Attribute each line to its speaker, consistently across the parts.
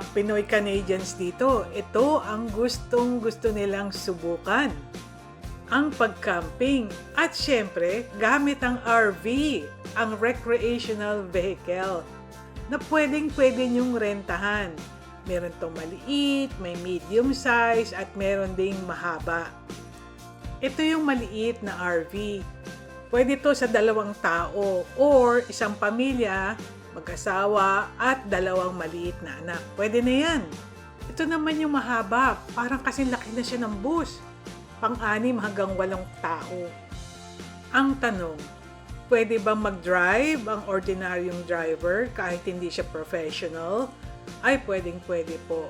Speaker 1: mga Pinoy Canadians dito, ito ang gustong-gusto nilang subukan. Ang pag-camping at syempre gamit ang RV, ang recreational vehicle, na pwedeng-pwede nyong rentahan. Meron tong maliit, may medium size at meron ding mahaba. Ito yung maliit na RV. Pwede to sa 2 tao or isang pamilya, mag-asawa at 2 maliit na anak. Pwede na yan. Ito naman yung mahaba, parang kasi laki na siya ng bus. Pang-6 hanggang 8 tao. Ang tanong, pwede ba mag-drive ang ordinaryong driver kahit hindi siya professional? Ay, pwedeng-pwede po.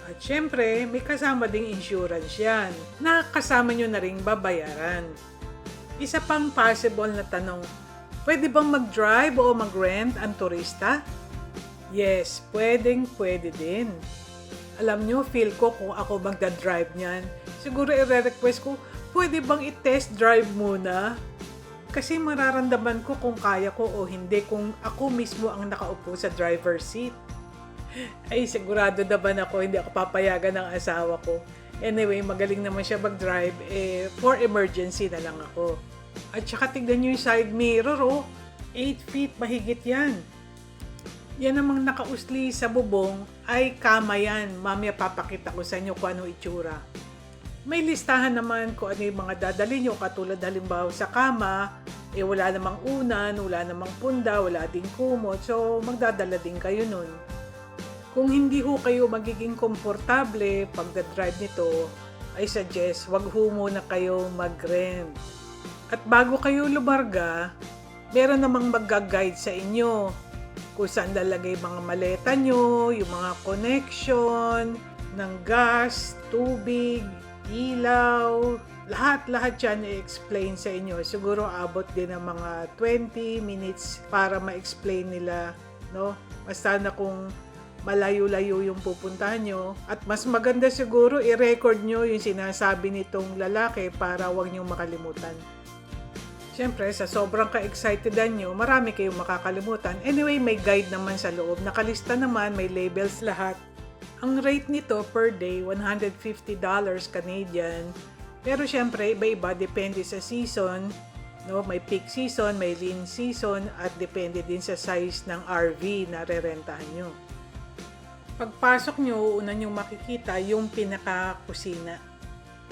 Speaker 1: At syempre, may kasama ding insurance yan na kasama nyo na ring babayaran. Isa pang possible na tanong, pwede bang mag-drive o mag-rent ang turista? Yes, pwedeng-pwede din. Alam nyo, feel ko kung ako magda-drive niyan, siguro i-request ko, pwede bang i-test drive muna? Kasi mararamdaman ko kung kaya ko o hindi kung ako mismo ang nakaupo sa driver's seat. Ay, sigurado naman ako, hindi ako papayagan ng asawa ko. Anyway, magaling naman siya mag-drive, for emergency na lang ako. At saka tignan nyo yung side mirror, 8 feet mahigit yan. Yan namang nakausli sa bubong ay kama yan. Mamaya papakita ko sa inyo kung ano itsura. May listahan naman kung ano yung mga dadali nyo, katulad halimbawa sa kama, wala namang unan, wala namang punda, wala ding kumot, so magdadala din kayo nun. Kung hindi ho kayo magiging komportable pagdadrive nito, I suggest wag ho muna kayo mag-rent. At bago kayo lumarga, meron namang mag-guide sa inyo kung saan lalagay mga maleta nyo, yung mga connection ng gas, tubig, ilaw, lahat-lahat yan i-explain sa inyo. Siguro abot din ng mga 20 minutes para ma-explain nila, no? Basta na kung malayo-layo yung pupuntahan nyo. At mas maganda siguro i-record nyo yung sinasabi nitong lalaki para wag nyo makalimutan. Siyempre, sa sobrang ka-excitedan nyo, marami kayong makakalimutan. Anyway, may guide naman sa loob. Nakalista naman, may labels lahat. Ang rate nito per day, $150 Canadian. Pero siyempre, iba-iba, depende sa season. No? May peak season, may lean season, at depende din sa size ng RV na rerentahan nyo. Pagpasok nyo, una nyo makikita yung pinaka-kusina.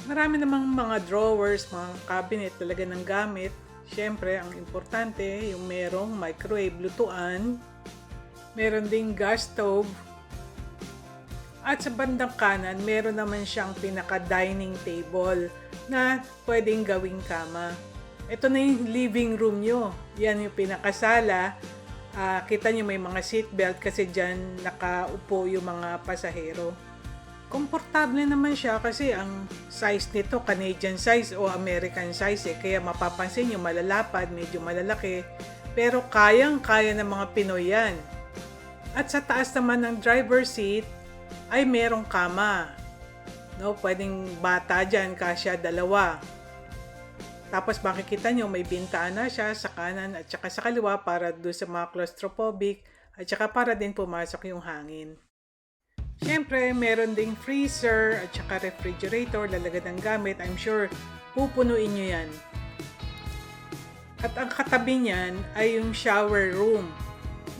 Speaker 1: Marami namang mga drawers, mga cabinet talaga ng gamit. Siyempre, ang importante, yung merong microwave lutuan, meron ding gas stove, at sa bandang kanan, meron naman siyang pinaka-dining table na pwedeng gawing kama. Ito na yung living room nyo. Yan yung pinakasala. Kita nyo may mga seatbelt kasi dyan nakaupo yung mga pasahero. Komportable naman siya kasi ang size nito, Canadian size o American size kaya mapapansin nyo malalapad, medyo malalaki, pero kayang-kaya ng mga Pinoy yan. At sa taas naman ng driver's seat ay merong kama. No, pwedeng bata dyan, kasya 2. Tapos makikita nyo may bintana siya sa kanan at saka sa kaliwa para doon sa mga claustrophobic at saka para din pumasok yung hangin. Siyempre, meron ding freezer at saka refrigerator, lalagyan ng gamit. I'm sure pupunuin nyo yan. At ang katabi niyan ay yung shower room.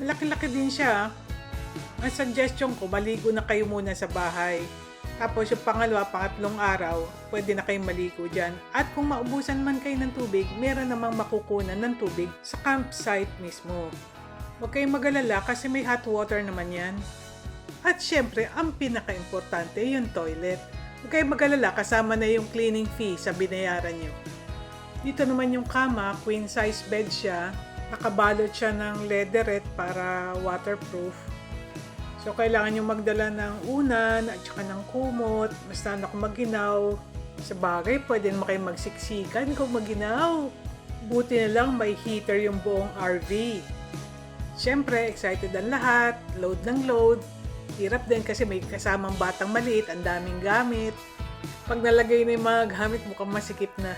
Speaker 1: Malaki-laki din siya. Ang suggestion ko, maligo na kayo muna sa bahay. Tapos yung pangatlong araw, pwede na kayong maligo dyan. At kung maubusan man kayo ng tubig, meron namang makukunan ng tubig sa campsite mismo. Huwag kayong mag-alala kasi may hot water naman yan. At syempre, ang pinaka-importante, yung toilet. Huwag kayong mag-alala, kasama na yung cleaning fee sa binayaran nyo. Dito naman yung kama, queen size bed siya. Nakabalot siya ng leatherette para waterproof. So, kailangan nyo magdala ng unan at saka ng kumot. Basta na kung maginaw. Sa bagay, pwede naman kayo magsiksikan kung maginaw. Buti na lang may heater yung buong RV. Siyempre, excited ang lahat. Load ng load. Hirap din kasi may kasamang batang maliit, ang daming gamit. Pag nalagay na yung mga gamit, mukhang masikip na.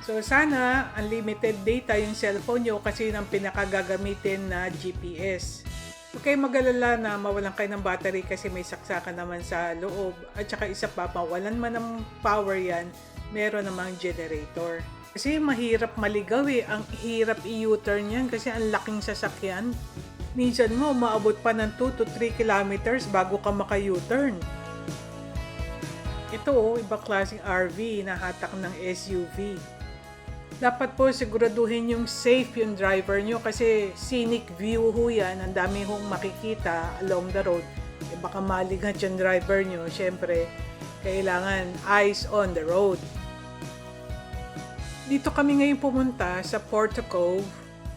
Speaker 1: So sana unlimited data yung cellphone nyo kasi yun ang pinakagagamitin na GPS. Huwag kayong mag-alala na mawalan kayo ng battery kasi may saksakan naman sa loob. At saka isa pa, mawalan man ng power yan, meron namang generator. Kasi mahirap maligaw eh. Ang hirap i-U-turn yan kasi ang laking sasakyan. Minsan mo, maabot pa ng 2 to 3 kilometers bago ka maka-U-turn. Ito, ibang klaseng RV na hatak ng SUV. Dapat po siguraduhin yung safe yung driver nyo kasi scenic view ho yan. Ang dami hong makikita along the road. E baka maligat yung driver nyo. Siyempre, kailangan eyes on the road. Dito kami ngayon pumunta sa Porto Cove.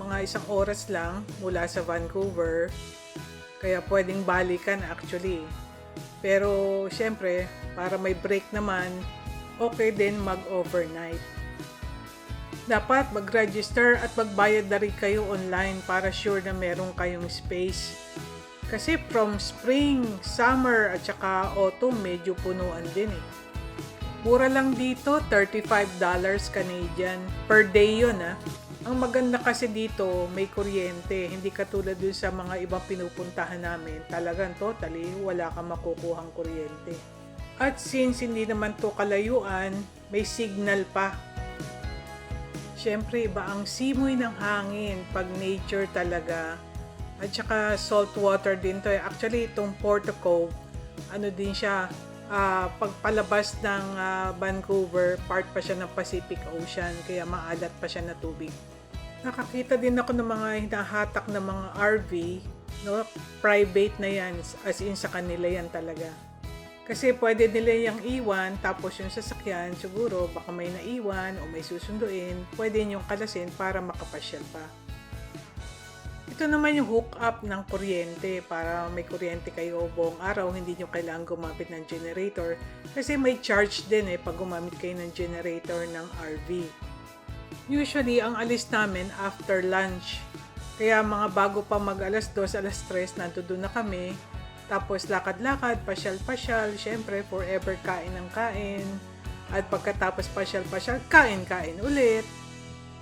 Speaker 1: Mga 1 oras lang mula sa Vancouver. Kaya pwedeng balikan actually. Pero siyempre, para may break naman, okay din mag-overnight. Dapat mag-register at magbayad na rin kayo online para sure na meron kayong space. Kasi from spring, summer at saka autumn, medyo punuan din eh. Mura lang dito, $35 Canadian. Per day yun ah. Ang maganda kasi dito, may kuryente. Hindi katulad dun sa mga ibang pinupuntahan namin. Talagang totally, wala kang makukuhang kuryente. At since hindi naman to kalayuan, may signal pa. Siyempre, iba ang simoy ng hangin pag nature talaga. At saka salt water din to. Actually, itong Porto Cove, ano din siya, pagpalabas ng Vancouver, part pa siya ng Pacific Ocean, kaya maalat pa siya na tubig. Nakakita din ako ng mga hinahatak na mga RV, no? Private na yan, as in sa kanila yan talaga. Kasi pwede nila yung iwan, tapos yung sasakyan, siguro baka may naiwan o may susunduin, pwede yung kalasin para makapasyal pa. Ito naman yung hook up ng kuryente para may kuryente kayo buong araw, hindi nyo kailangan gumamit ng generator kasi may charge din pag gumamit kayo ng generator ng RV. Usually, ang alis namin after lunch. Kaya mga bago pa mag alas 2, alas 3, nandoon na kami. Tapos lakad-lakad, pasyal-pasyal, syempre forever kain ng kain. At pagkatapos pasyal-pasyal, kain-kain ulit.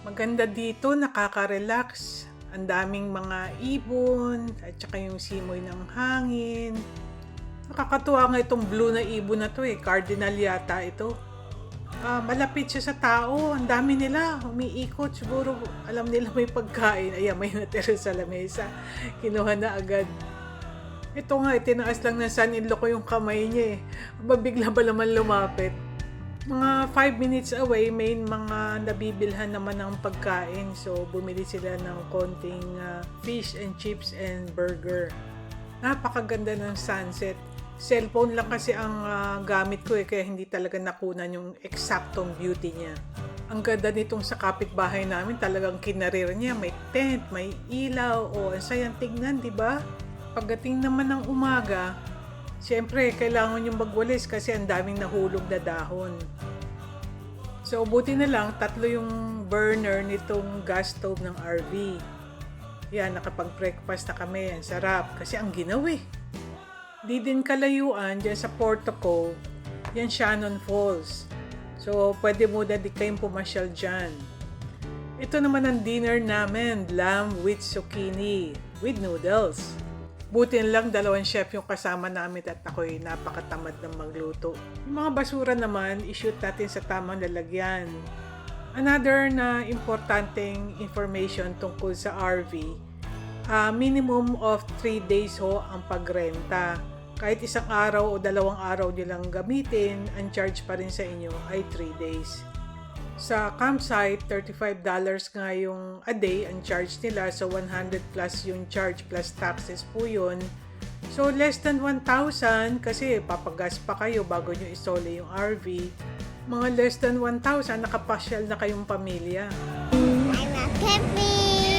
Speaker 1: Maganda dito, nakaka-relax. Ang daming mga ibon, at saka yung simoy ng hangin. Nakakatuwa nga itong blue na ibon na to cardinal yata ito. Malapit siya sa tao, ang dami nila, umiikot, siguro alam nila may pagkain. Ayan, may natira sa lamesa, kinuha na agad. Ito nga, itinaas lang ng son-in-law ko yung kamay niya Mabigla ba naman lumapit? Mga 5 minutes away, may mga nabibilhan naman ng pagkain. So, bumili sila ng konting fish and chips and burger. Napakaganda ng sunset. Cellphone lang kasi ang gamit ko kaya hindi talaga nakunan yung eksaktong beauty niya. Ang ganda nitong sa kapitbahay namin, talagang kinarir niya. May tent, may ilaw, ang sayang tignan, di ba? Pagdating naman ng umaga, siyempre, kailangan yung magwalis kasi ang daming nahulog na dahon. So, buti na lang, 3 yung burner nitong gas stove ng RV. Yan, nakapag-breakfast na kami. Ang sarap kasi ang ginaw Di din kalayuan dyan sa Porto Cove. Yan, Shannon Falls. So, pwede mo na di kayong pumasyal dyan. Ito naman ang dinner namin, lamb with zucchini with noodles. Buti lang 2 chef yung kasama namin at ako'y napakatamad ng magluto. Yung mga basura naman, i-shoot natin sa tamang lalagyan. Another na importanteng information tungkol sa RV, minimum of 3 days ang pagrenta. Kahit 1 araw o 2 araw nyo lang gamitin, ang charge pa rin sa inyo ay 3 days. Sa campsite, $35 nga yung a day ang charge nila. So, 100 plus yung charge plus taxes po yun. So, less than 1,000 kasi papagas pa kayo bago nyo isole yung RV. Mga less than 1,000, nakapasyal na kayong pamilya.
Speaker 2: I'm not camping!